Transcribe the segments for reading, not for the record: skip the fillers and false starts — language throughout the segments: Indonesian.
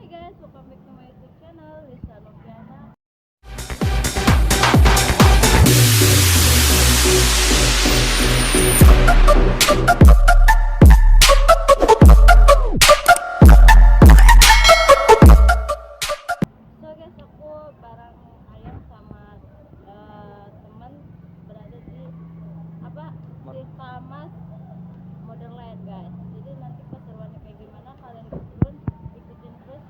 Hi guys, welcome back to my YouTube channel, Lisa Noviana. So guys, aku bareng ayam sama teman berada di di Tamas Modern guys. Jadi nanti keseruannya kayak gimana kalian ikutin terus.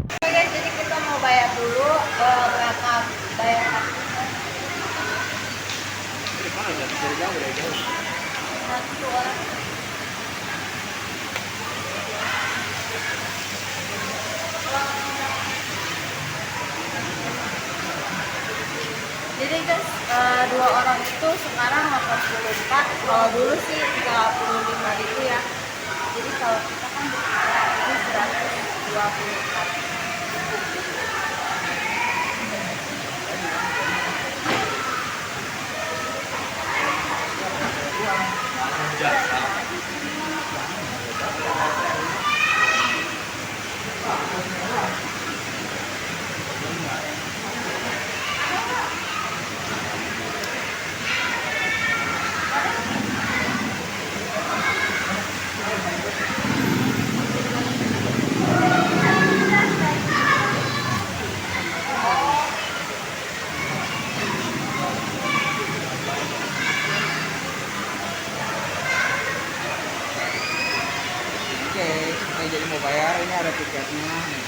Oke guys, jadi kita mau bayar dulu, berapa bayar kartunya? Satu orang. Jadi guys, dua orang itu sekarang 84, kalau dulu sih 35.000 ya. Jadi kalau kita kan ini 124. Oke, jadi mau bayar, ini ada tiketnya nih.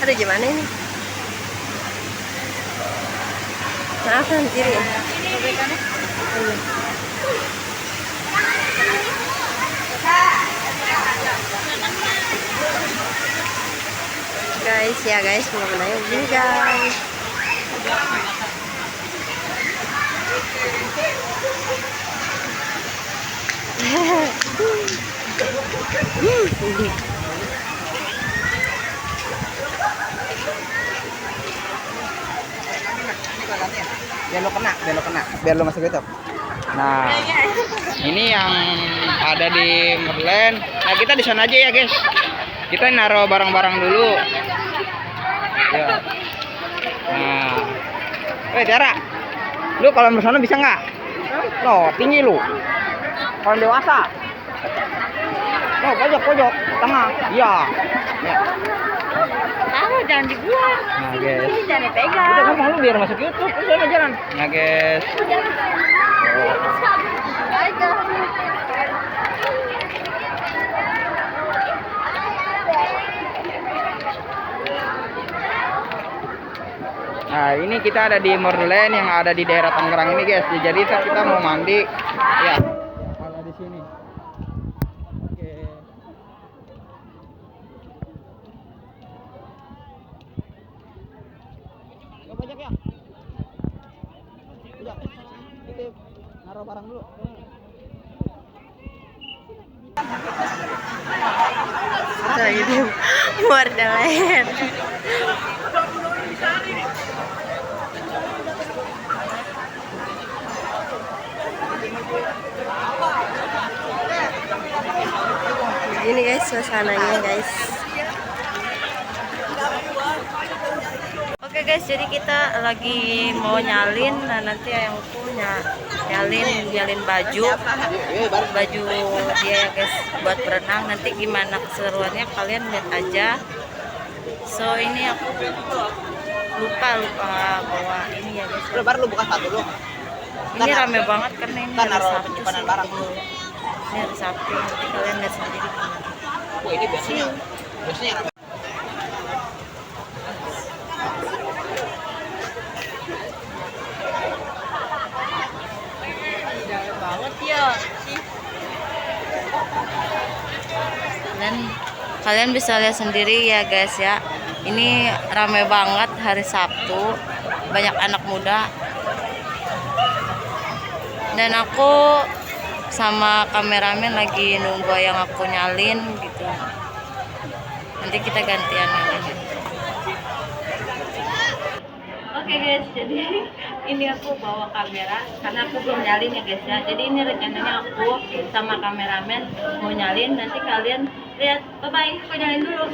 Ada gimana ini? Maaf kan kiri. Guys, ya guys, mau menanya begini guys. Biar lo masuk YouTube. Nah, ini yang ada di Merlen. Nah, kita di sana aja ya guys. Kita naruh barang-barang dulu. Ya. Nah, Tiara, lu kalau di sana bisa nggak? No, tinggi lu. Kalau dewasa. No, pojok, tengah. Iya. Ya. Jangan dibuat. Nah, guys. Jangan dipegang. Udah ngomong lu biar masuk YouTube, terus jalan. Nah, guys. Nah, ini kita ada di Merlen yang ada di daerah Tangerang ini, guys. Jadi kita mau mandi. Ya. Ada di sini. Oke. Yuk, pajak ya. Pajak. Kita naruh barang dulu. Nah, ini Borderland. Ini guys suasananya guys. Oke guys, jadi kita lagi mau nyalin. Nah, nanti yang punya nyalin baju dia ya guys buat berenang. Nanti gimana keseruannya kalian lihat aja. So ini aku lupa bawa ini ya guys. Baru lu buka sepatu lu. Ini rame banget karena ini Kan hari naruh Sabtu penyimpanan sih. barang dulu. Ini hari Sabtu, nanti kalian lihat sendiri. Wah, ini biasanya rame. Banget ya. Dan kalian bisa lihat sendiri ya guys ya. Ini rame banget hari Sabtu. Banyak anak muda. Dan aku sama kameramen lagi nunggu yang aku nyalin gitu. Nanti kita gantian nyalin. Oke guys, jadi ini aku bawa kamera karena aku belum nyalin ya guys ya. Jadi ini rencananya aku sama kameramen mau nyalin, nanti kalian lihat. Bye bye, aku nyalin dulu.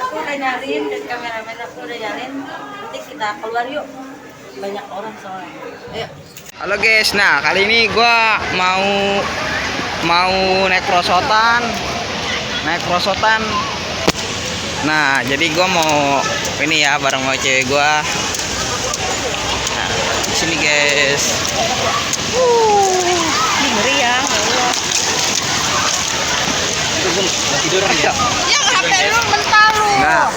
Aku udah nyalin dan kameramen aku udah nyalin. Nanti kita keluar yuk. Banyak orang soalnya. Ayo. Halo guys, nah kali ini gua mau naik prosotan. Nah, jadi gua mau ini ya bareng sama cewek gua. Nah, di sini guys. Ini ngeri ya. Tidur aja. Ya HP lu mental lu. Nah.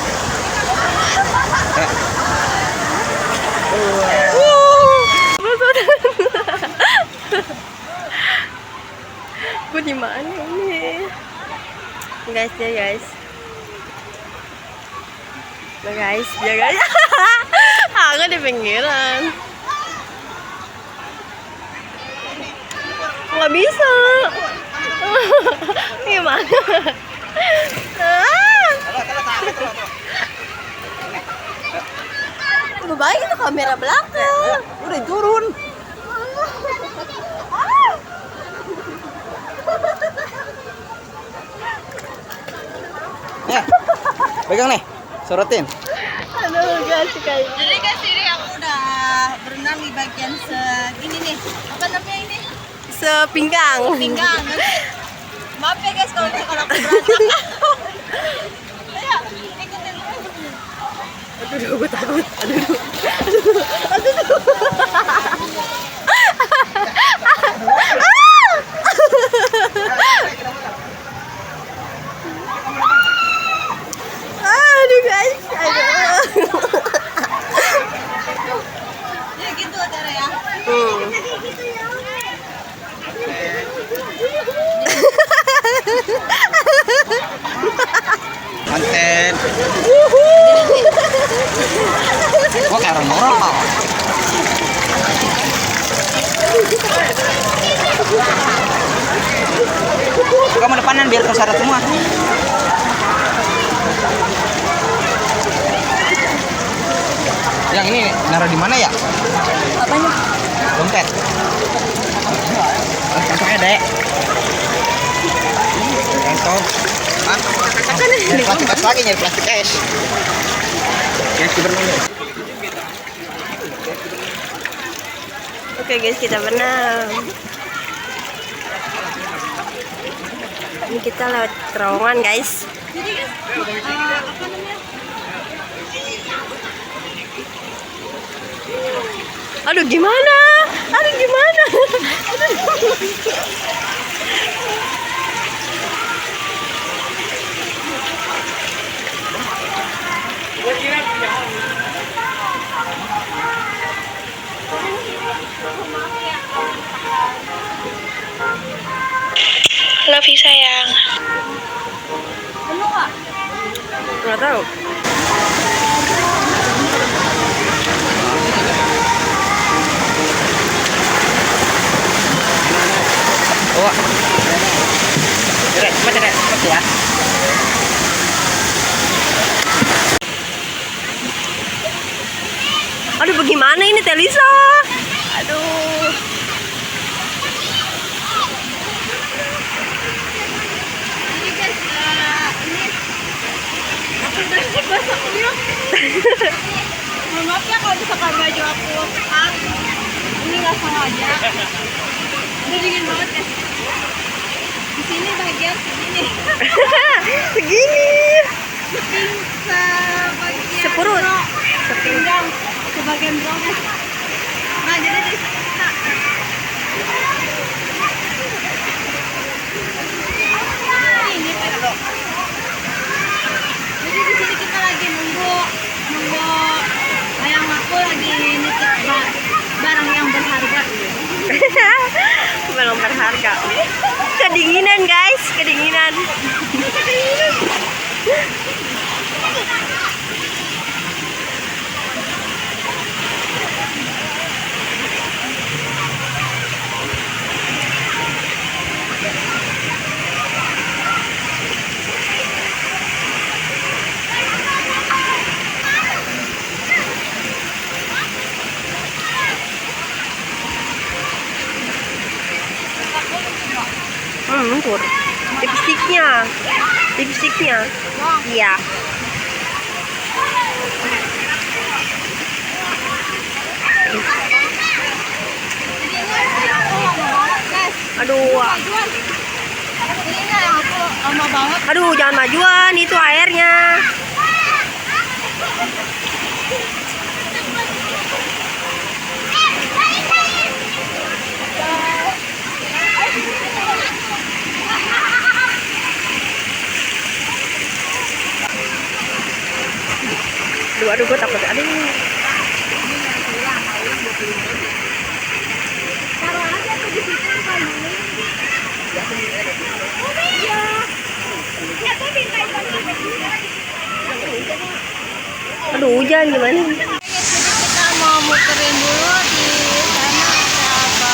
Gue di mana ini? Guys ya guys. Nah guys, ya guys. Aku di pinggiran. Nggak bisa. Gimana? Udah baik itu kamera belakang. Udah turun. Ya, pegang nih, sorotin. Aduh guys, kayak. Jadi guys, ini aku udah berenang di bagian segini nih. Apa namanya ini? Sepinggang. Pinggang. Maaf ya guys kalau aku berantakan. Ayo, ikutin gue. Aduh, gue takut. Aduh. Aduh guys, ya gitu cara ya. Konten. Gua kayak orang tau. Kamu depanan biar keseret semua. Yang ini naruh di mana ya? Apanya? Dompet. Kantongnya dek. Kantong. Hah? Nyari plastik es lagi, nyari plastik es. Yang sebenarnya. Oke guys, kita berenang. Ini kita lewat terowongan guys. Jadi guys, apa namanya? Aduh gimana? Love you sayang. Penuh nggak? Nggak tahu. Oh. Cepat ya. Aduh bagaimana ini Telisa? Aduh. Ini guys, ini aku udah basah dia. Maaf ya kalau misalkan baju aku pekat. Ini nggak sengaja. Udah dingin banget ya. Di sini bagian segini. Segini. Sebagian Sepurut. Sepinggang. Sebagian bro guys. Nah jadi di sini. Ini pedok. Jadi di sini kita lagi nunggu ayang aku lagi nitip barang yang berharga. Belum berharga. Kak. Kedinginan guys, kedinginan. Lumpur. Lipstiknya. Lipstiknya. Iya. Aduh. Aduh, jangan majuan, itu airnya. Aduh, gue takut. Aduh. Aduh, hujan gimana? Kita mau muterin dulu di sana ada apa?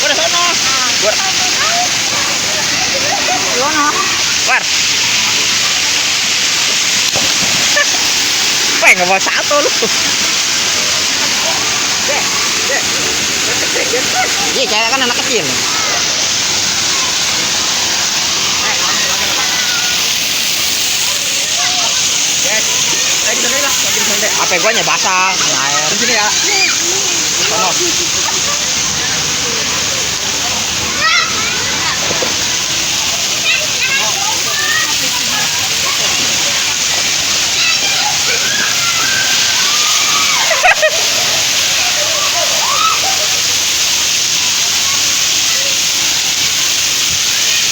Udah sono. War. War. Weh, nggak mau satu lu. Iya, cewek kan anak kecil. Apa gua nya basah, air. Di sini ya. Sono.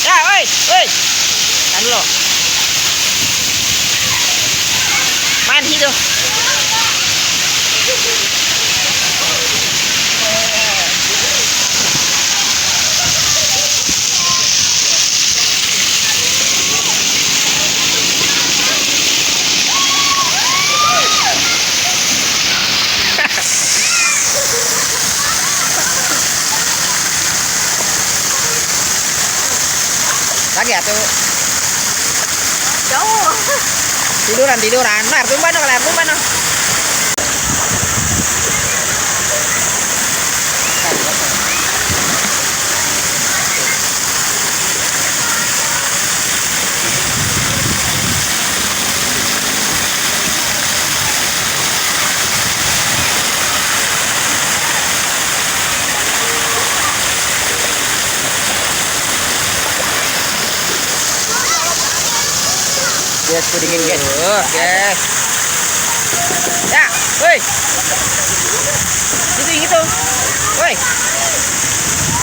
Ya, woi, woi. Kan dulu. Main situ. Lagi atuh. Jauh. Tiduran. Lar tumban no. Yes, pudingin guys. Yes. Ya, woi. Gitu. Woi.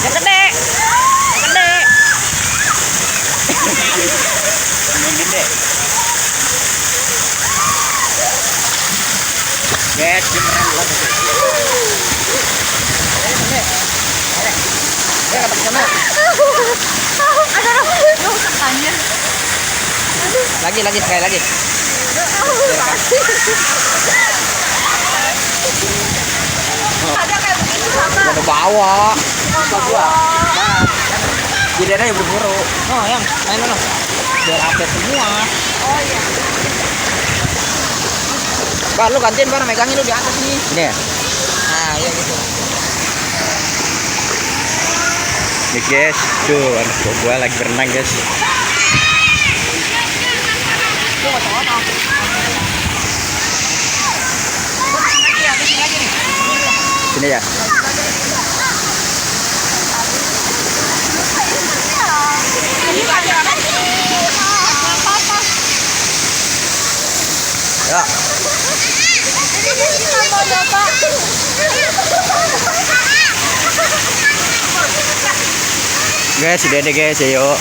Yang gede. Yes, beneran lah. Ya, kata sana. Aduh, tekannya. Lagi sekali lagi. Ada kayak begitu sama. Udah bawa. Jadi ada yang berburu. Oh, yang main mana? Biar update semua. Oh iya. Bah, lu gantiin Bar, megangin lu di atas nih. Ini ya? Nah, ya gitu. Nih guys, tuh anak gua lagi berenang guys. Sini ya. Ya. Guys, udah deh guys, ayo.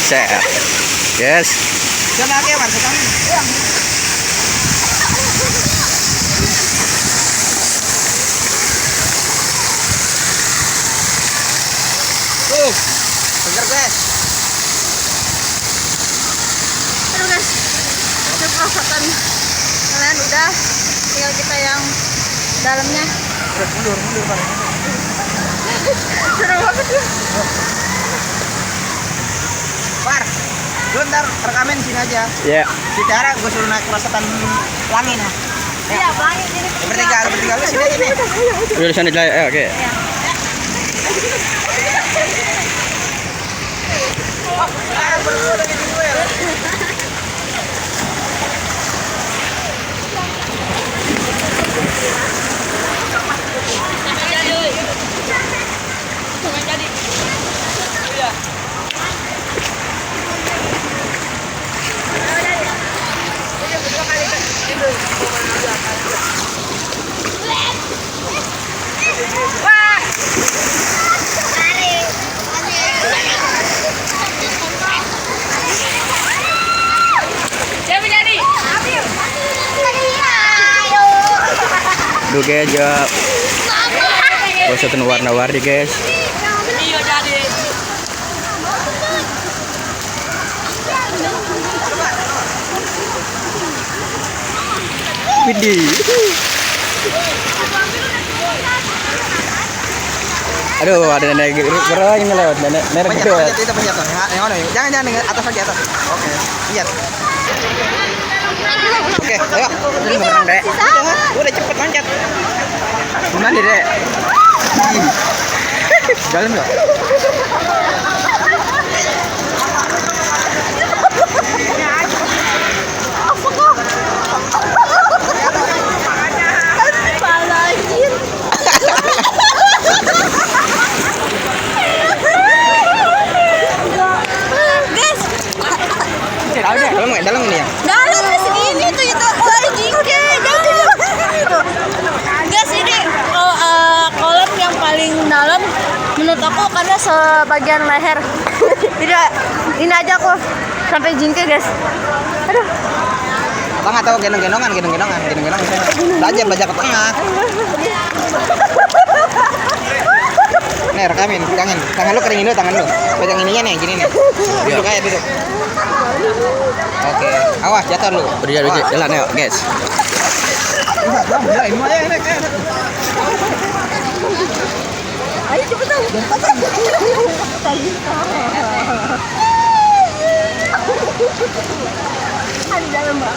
Set. Guys. Jangan lagi ya, Mas. Seger guys. Aduh guys, udah perosotan kalian udah, tinggal kita yang dalamnya. Mundur, Pak. Seru banget ya. Par, lu ntar rekamin sini aja. Ya. Si Tiara gue suruh naik perosotan pelangi nah. Iya, pelangi ini. Bertiga lu sini aja nih. Udah di sana aja. Oke. Sekarang berdua lagi di duel. Duh guys, ya. Perosotan warna-warni guys. Iya jadi. Widih. Aduh, ada nenek gerang ini lewat, nenek Pencet, gitu. pencet itu pencet tuh. Yang mana? Jangan dengan atas lagi atas. Oke. Lihat. Oke, ayo. Ini berenang, Dek. Udah cepet loncat. Gimana, Dek? Dalam enggak? Dalam ini ya. Dalam segini tuh itu kolam jingke. Guys, ini kolam yang paling dalam menurut aku karena sebagian leher. Tidak, ini aja aku sampai jingke guys. Aduh. Abang nggak tahu gendong-gendongan. Belajar ke tengah. Nih rekamin, pegangin. Tangan lu keringin dulu, tangan lu. Pegang ininya nih, gini nih. Duduk aja, duduk. Oke, awas jatuh lu. Berjalan jalan yuk, guys. Ini mah ya, enak. Ayo cepetan. Ada dalam Mbak.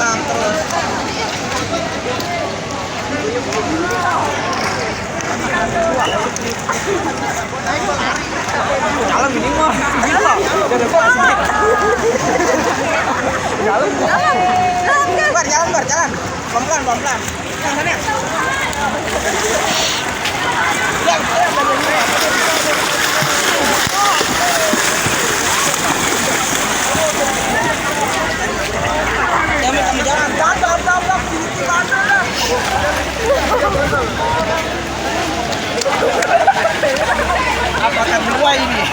Dalam ini mah. Gila. Jalan. Pelan-pelan. Yang sana. Jangan kamu jalan. Apakah berdua ini?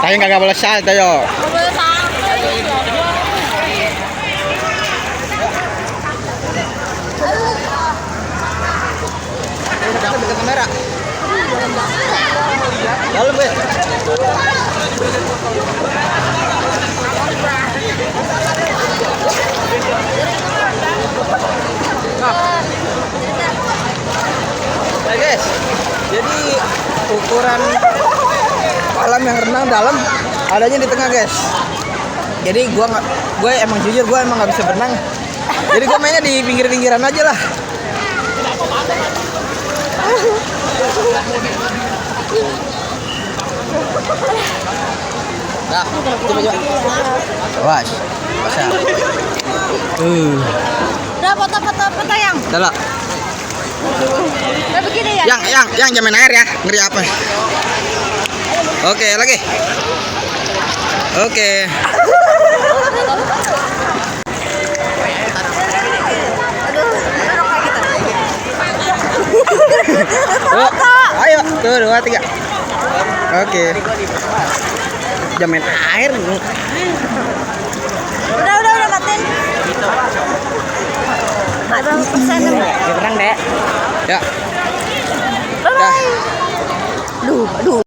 Tanya kagak boleh salto yo. Dekat kamera. Dalam guys. Nah guys, jadi ukuran kolam yang renang dalam adanya di tengah guys. Jadi gue emang jujur gue emang nggak bisa berenang. Jadi gue mainnya di pinggir-pinggiran aja lah. Nah, coba. Awas. Bisa. Udah foto yang. Dalam. Udah begini ya. Yang jamin air ya. Ngeri apa? Oke, lagi. Oke. Oh, ayo, tuh 2, 3. Oke. Jamin air. Udah katin. Berapa persen? Ya, Dek. Ya. Aduh.